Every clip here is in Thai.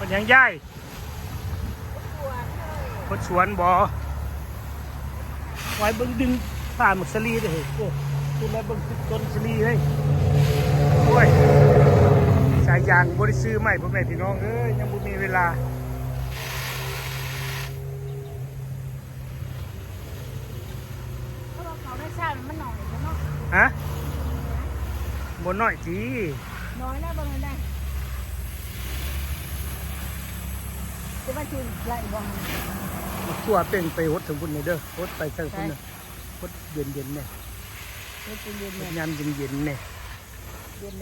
มันยังย่ายพดสวนบ่ไว้เบิ่งดึงป่าหมึกสลีเด้อเฮ้ยโอ้คุณแล้วเบิ่งต้นสลีเฮ้ยโอ้ยสายยางบ่ได้ซื้อใหม่พ่อแม่พี่น้องเอ้ยยังบ่มีเวลาเขาได้ชาติมันหน่อยเนาะฮะบ่น้อยจีน้อยแล้วบางทีได้จะมาชิมไหลบ้างตัวเป่งไปหดถึงพุ่นนี่เด้อหดไปทางพุ่นน่ะหดเย็นๆเนี่ยหดเย็นๆเนี่ยยามเย็นๆเนี่ยเย็น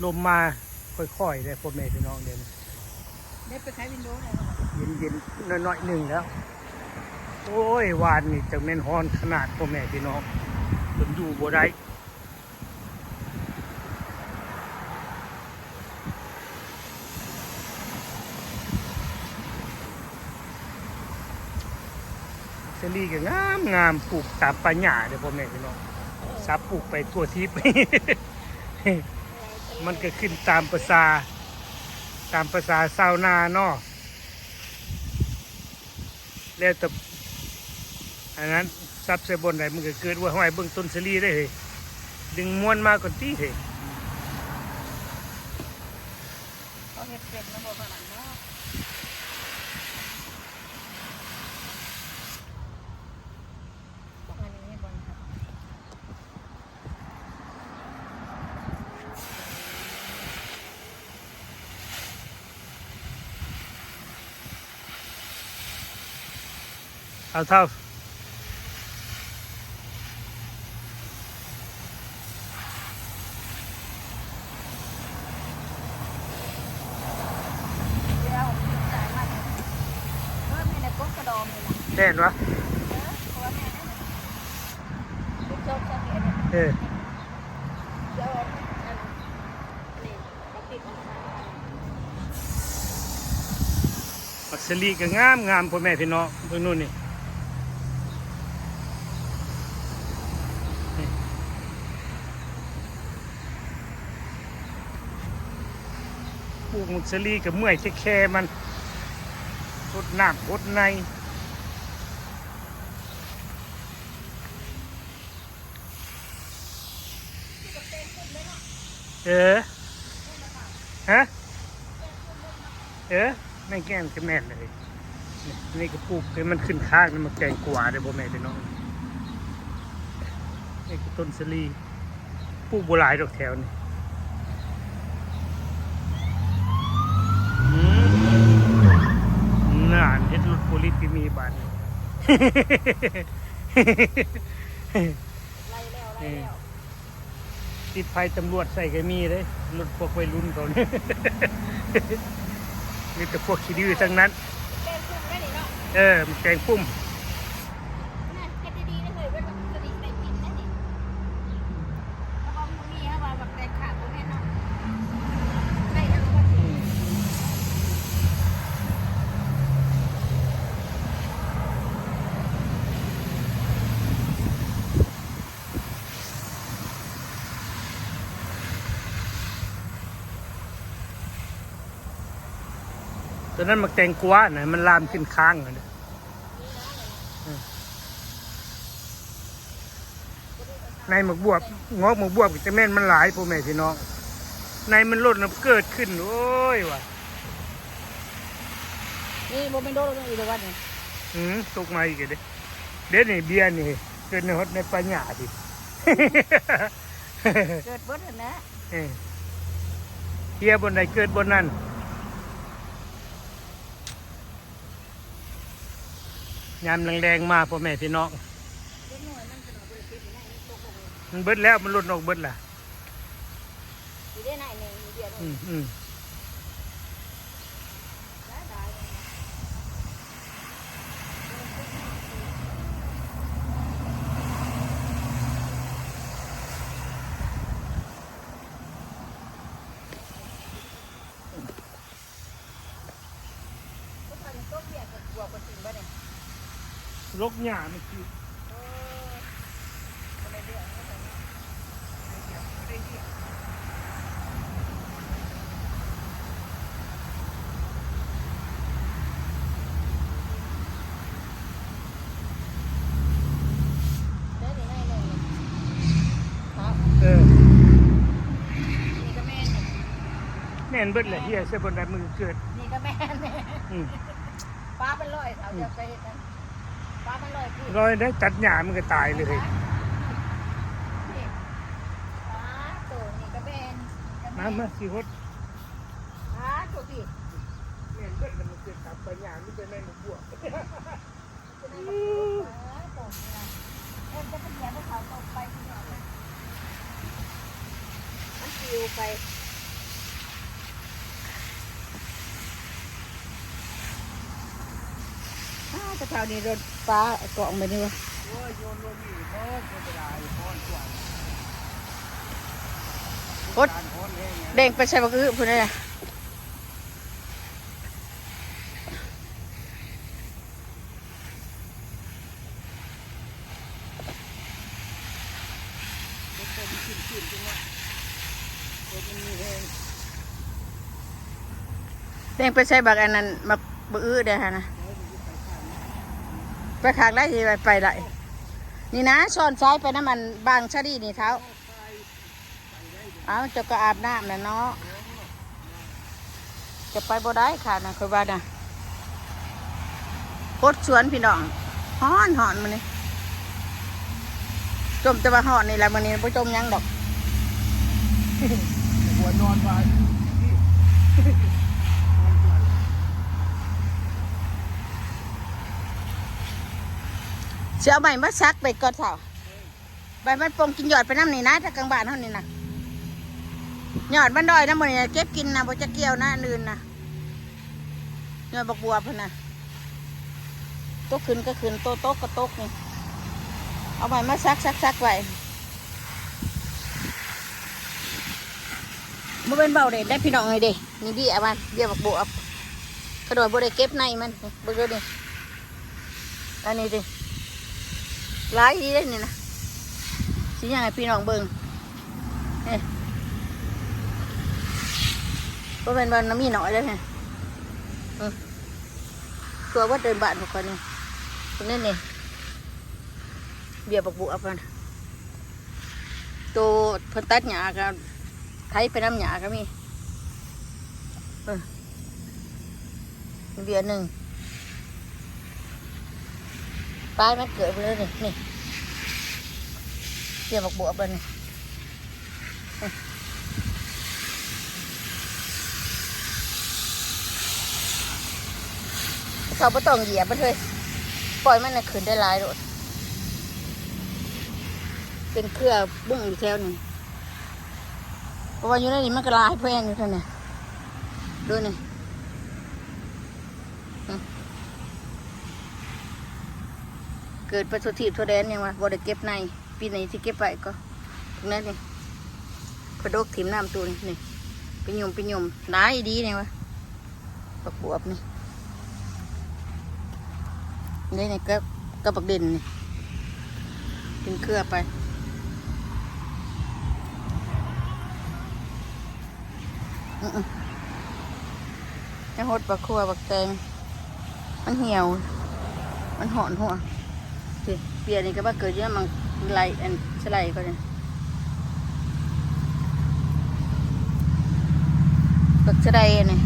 ลมมาค่อยๆเลยพ่อแม่พี่น้องเดี๋ยวนี้ได้ไปขายวินโดว์เลยเย็นๆน้อยๆหนึ่งแล้วโอ้ยวานนี่จะแม่นฮ้อนขนาดพ่อแม่พี่น้องจนอยู่บ่ได้เซรีก็งามปลูกตามป่าหญ้าเด้อพ่อแม่พี่น้องซับปลูกไปทั่วทิพย์ มันก็ขึ้นตามภาษาชาวนาเนาะแล้วแต่อันนั้นซับเสบนไหนมันก็เกิดว่าห้อยเบื้องต้นสลีได้เลยดึงม้วนมาก่อนตีเลยเขาเห็ดเป็ดมาบอกกันเนาะบอกอันนี้บอลครับเอาเท่าแน่นวะมักสลีก็งามพ่อแม่พี่น้องเบิ่งนู่นนี่ปลูกมักสลีกับเมื่อยแค่มันรดน้ำรดในฮะแม่แก้มจะแม่นเลยนี่ก็ปลูกให้มันขึ้นข้างนี่มันแกงกว่าได้บ่แม่พี่น้องนี่ก็ต้นสลีปลูกบัวลายดอกแถวนี่น่าเฮ็ดรถโพลิสที่มีบ้านติดไฟตำรวจใส่ก็มีเลยรถพวกวัยรุ่นเขาเนี่ยมีแต่พวกขี้ดื้อทั้งนั้นมันแกงปุ้มตอนนั้นมันแตงกวานะมันลามขึ้นค้างเลยในหมกบวบงอกหมกบวบจะแม่นมันหลายพ่อแม่พี่น้องในมันลดน้ำเกิดขึ้นโอ้ยว่ะนี่โมเมนโดเราต้องอีกวันนึงตกมาอีกเด็ดนี่เบียร์นี่เกิดในฮอตในปัญญาดิเกิดบนนะเฮียบนไหนเกิดบนนั้นยามแรงๆมาพ่อแม่พี่น้องมันเบิดแล้วมันหลุดออกเบิดล่ะรกหญ้ามันคือ นี่ก็แม่น แม่นเบิดเลยเฮียเสียบนได้มือเกิด นี่ก็แม่น อืม ป้าเป็นร้อยเขาจะไปเห็นนั้นป้าเป็นร้อยพี่ ร้อยได้จัดหญ้ามันก็ตายเลย นี่ป้าตัวนี่ก็แม่น มาสิฮด ป้าตัวพี่ แม่นเบิดแล้วมันเกิดตับไปหญ้ามันเป็นแม่นบวก จะได้ป้าตัวนี่นะเอ็มจะเป็นแย่ให้เขาตกไปที่ไหนมันปิวไปกระเพรานี่รถฟ้าเกาะไปนี่วะ โอ้ยโยนลงนี่บ่เป็นไรพอนกว่า รถเด้งไปใช้บักอื้อพูดได้เลย เด้งไปใช้บักอันนั้นบักอื้อเด้อฮะนะไปขางได้ที่ไปได้นี่นะซ้อนซ้ายไปน้ำมันบางชะดีนี่เท้าเอาจะก็อาบน้ำนะเนาะจะไปบ่ได้ค่ะนะคือว่านะโคตรสวนพี่น้องฮ้อนมันนี่จมจะมาฮ้อนนี่แหละมันนี่บ่จมยังดอก หัวนอนไว้ เสียเอาใบมาซักไปก่อนเถอะใบมันปงกินหยอดไปน้ำนี่นะถ้ากลางบ้านเท่านี้นะหยอดมันดอยนะมันนี่เก็บกินนะบ่จะเกี่ยวนะอื่นนะหยอดบักบัวพุ่นนะโต๊ะขึ้นก็ขึ้นโต๊ะก็โต๊ะนี่เอาใบมาซักไว้มันเป็นเบาเด็ดได้พี่น้องเลยเด้นี่เบี้ยมันเบี้ยบักบัวกระโดดบ่ได้เก็บในมันเบิ่งดูดิอันนี้ดิหลายอีได้นี่นะสิยังไงพี่น้องเบิ่งนี่ก็เป็นวันน้ำมีหน่อยเลยไงตัวว่าเดินบ้านพวกคนนี้ตรงนี้นี่เบี้ยบักบัวกันตัวพันตัดหญ้ากันไถไปน้ำหญ้าก็มีเบี้ยหนึ่งปลายมันเกิดไปเลยนี่เบี้ยบักบัวกันนี่เขาไม่ต้องเหยียบมันเลยปล่อยมันน่ะขึ้นได้หลายโดดเป็นเครือบุ้งอยู่แถวนี้เพราะว่าอยู่ในนี้มันก็ลายแพงอยู่ท่านเนี่ยดูนี่เกิดประสบทีทั่วแดนยังวะบ่ได้เก็บในปีไหนที่เก็บไปก็ตรงนั้นนี่กระดกถิ่มน้ำตัวนี่ไปหยุ่มหลายดีเนี่ยวะปักบวบนี่นี่ก็ปักเด่นนี่เป็นเครือไปจะหดปักขัวปักแตงมันเหี่ยวมันหอนหัวสิเปียนี่ก็ว่าเกิดเยอะมันไหลอันสไลด์ก็เลยปักสไลด์นี่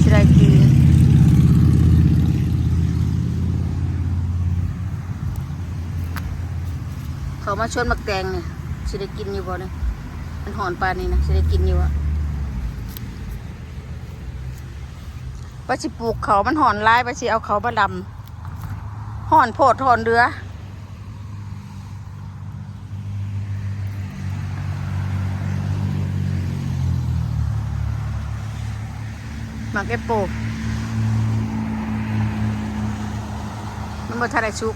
สไลด์จีนเขามาชวนมักแตงเนี่ยสิได้กินอยู่บ่เนี่ยมันหอนปลานี่นะสิได้กินอยู่อะว่าสิปลูกเขามันหอนลายว่าสิเอาเขามาดำหอนโพดหอนเรือหมักเอปโปมันบ่ทันได้ชุก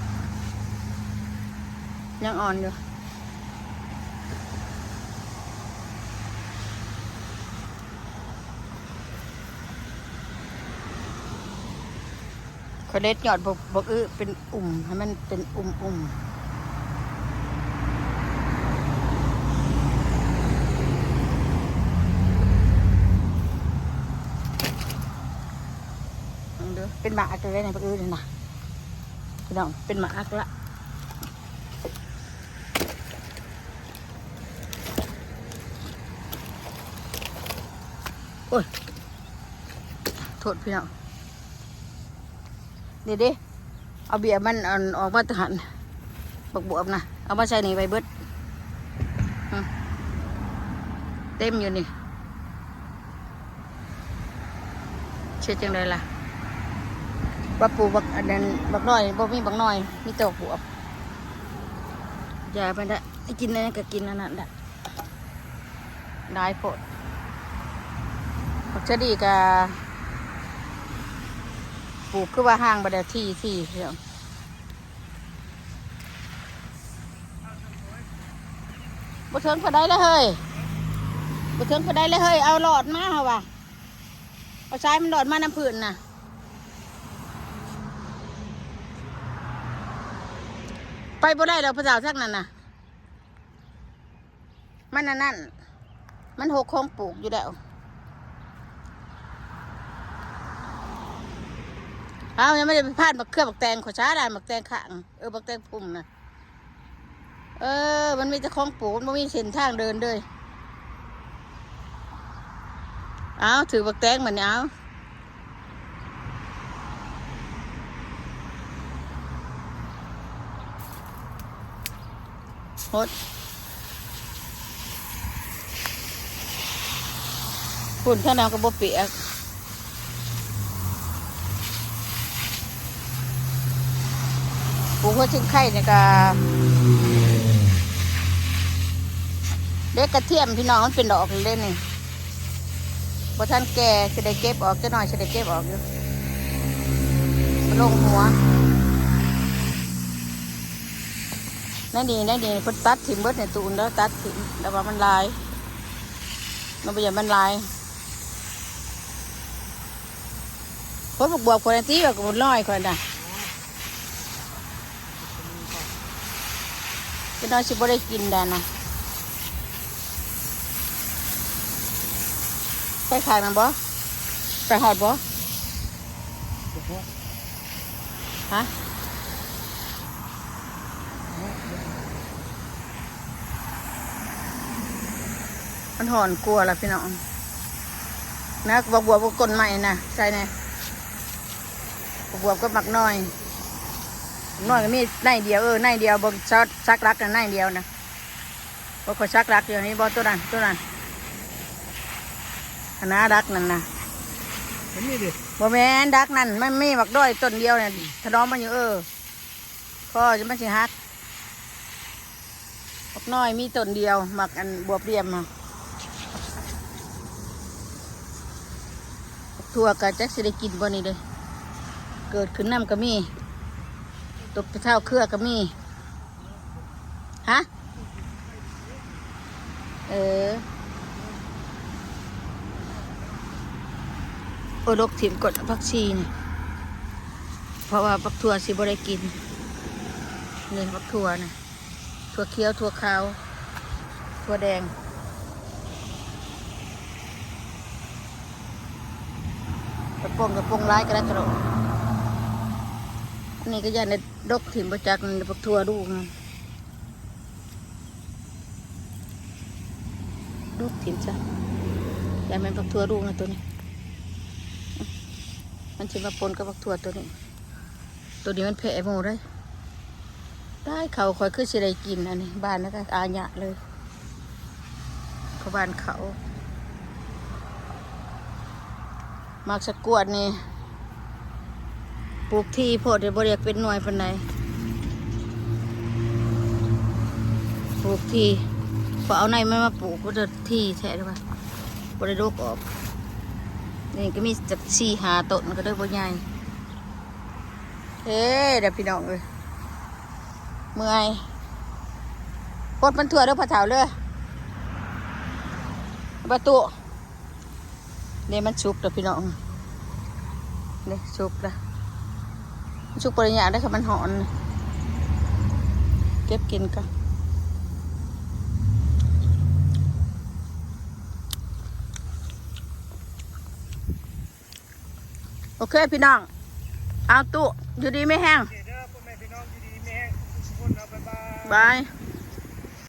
ยังอ่อนอยู่เขาเด็ดหยอดบกเป็นให้มันเป็นเป็นหมากอะไรในบกเลยนะพี่น้องเป็นหมากละ โอ้ยโทษพี่น้องนี่ดิเอาเบียร์มันออกมาตหันบวบๆนะเอามาใส่นี่ไปเบิดเต็มอยู่นี่เช็ดจังเลยล่ะบักปูบักอันนั้นบักน้อยบ่มีบักน้อยมีแต่บวบอย่าไปได้กินอะไรก็กินอันนั้นได้ได้โพดบักเชอรี่ก็ปลูกคือว่าห่างบัดที่เรื่องบ่เทิงพอได้แล้วเฮ้ยบ่เทิงพอได้แล้วเฮ้ยเอาหลอดมาเหรอวะเอาใช้มันหลอดมาน้ำผื่นน่ะไปบ่ได้แล้วพระเจ้าทักนั่นน่ะมันนั่นมันหกคงปลูกอยู่แล้วเอายังไม่ได้ไปพลาดบักเครือบักแตงขอช้าได้บักแตงข้างบักแตงพุ่มน่ะมันมีแต่คลองปลูกมันไม่มีเส้นทางเดินเลยเอาถือบักแตงเหมือนเอาหดฝุ่นข้างในก็บ่เปียกปลูกหัวชิ้นไข่เนี่ยก็เด็กกระเทียมพี่น้องมันเป็นดอกเล่นนี่พอท่านแก่จะได้เก็บออกจะหน่อยจะได้เก็บออกอยู่ลงหัวนั่นดีพอตัดถิ่มเบิดในตูนแล้วตัดถิ่มแล้วว่ามันลายมันเป็นอย่างมันลายพอบอกคนที่แบบมันลอยคนน่ะจะน้อยชิบได้กินได้นะไปขายมันบ่ไปหอดบ่ฮะมันหอนกลัวละพี่น้องนะบวบก้นใหม่นะใช่ไหมบวบก็หมักน้อยก็มีในเดียวในเดียวบนซักรักกันในเดียวนะบนเขาซักรักอยู่นี่บนตัวนั้นคณะรักนั่นนะบ่แม่นดักนั่นมันมีหมักด้อยต้นเดียวเนี่ยถนอมมันอยู่พ่อจะไม่ใช่ฮักหมักน้อยมีต้นเดียวหมักอันบวบเรียมมาทั่วกะจักสิได้กินบ่นี่เลยเกิดขึ้นน้ำก็มีตกไปเท่าเครือก็มีฮะลกถิ่มกดผักชีนี่เพราะว่าผักถั่วสิบ่ได้กินนี่ผักถั่วนะถั่วเขียวถั่วขาวถั่วแดงกระปงร้ายกระได้กระโดดอันนี้ก็ยันในดกถิ่มประจักษ์ในผักถั่วดูนะดกถิ่มจ้ะยันเป็นผักถั่วดูนะตัวนี้มันจะมาปนกับผักถั่วตัวนี้มันแผลหมดเลยได้เขาคอยขึ้นสิได้กินอันนี้บ้านแล้วก็อาญะเลยเขาบ้านเขามากสะกวดนี่ปลูกที่โพดเดี๋ยวบริเวณเป็นหน่วยปันไหนปลูกที่พอเอาในไม่มาปลูกก็จะที่แท้หรือเปล่าบริโภคออกนี่ก็มีจาก4-5 ต้นก็ได้บ่ใหญ่เดี๋ยวพี่น้องเลยเมื่อยปดมันถั่วเด้อพะเถาเลยประตูนี่มันชุกเด้อพี่น้องนี่ชุกละชุกปริญญาได้ค่ะมันหอนเก็บกินกันโอเคพี่น้องเอาตู้อยู่ดีไม่แห้งบาย